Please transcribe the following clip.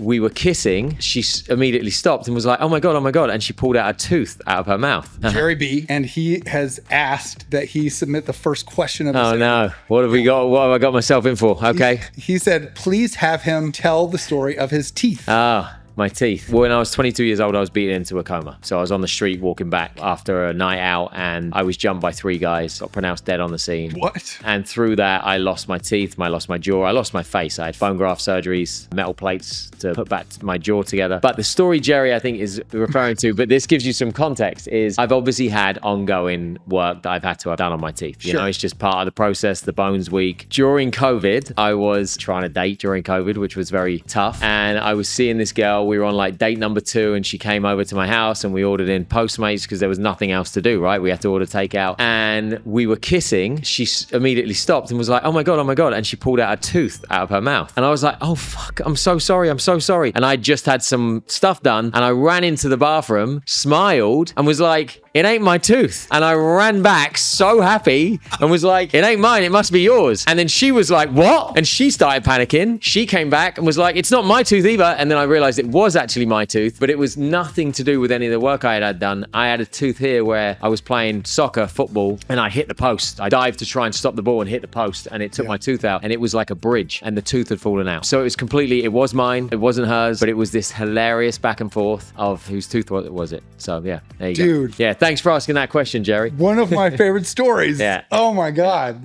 we were kissing, she immediately stopped and was like, oh my God, oh my God. And she pulled out a tooth out of her mouth. Jerry B. And he has asked that he submit the first question of the Oh no, what have we got? What have I got myself in for? Okay. He said, please have him tell the story of his teeth. My teeth. When I was 22 years old, I was beaten into a coma. So I was on the street walking back after a night out and I was jumped by 3 guys, got pronounced dead on the scene. What? And through that, I lost my teeth, I lost my jaw, I lost my face. I had bone graft surgeries, metal plates to put back my jaw together. But the story Jerry, I think, is referring to, but this gives you some context, is I've obviously had ongoing work that I've had to have done on my teeth. You know, it's just part of the process. The bone's weak. During COVID, I was trying to date during COVID, which was very tough. And I was seeing this girl. We were on like date number 2 and she came over to my house and we ordered in Postmates because there was nothing else to do, right? We had to order takeout and we were kissing. She immediately stopped and was like, oh my God, oh my God. And she pulled out a tooth out of her mouth. And I was like, oh fuck, I'm so sorry. I'm so sorry. And I just had some stuff done and I ran into the bathroom, smiled and was like, it ain't my tooth. And I ran back so happy and was like, it ain't mine, it must be yours. And then she was like, what? And she started panicking. She came back and was like, it's not my tooth either. And then I realized it was actually my tooth, but it was nothing to do with any of the work I had done. I had a tooth here where I was playing soccer, football, and I hit the post. I dived to try and stop the ball and hit the post and it took my tooth out and it was like a bridge and the tooth had fallen out. So it was mine, it wasn't hers, but it was this hilarious back and forth of whose tooth was it. So yeah, there you go. Dude. Yeah, thanks for asking that question, Jerry. One of my favorite stories. Yeah. Oh my God.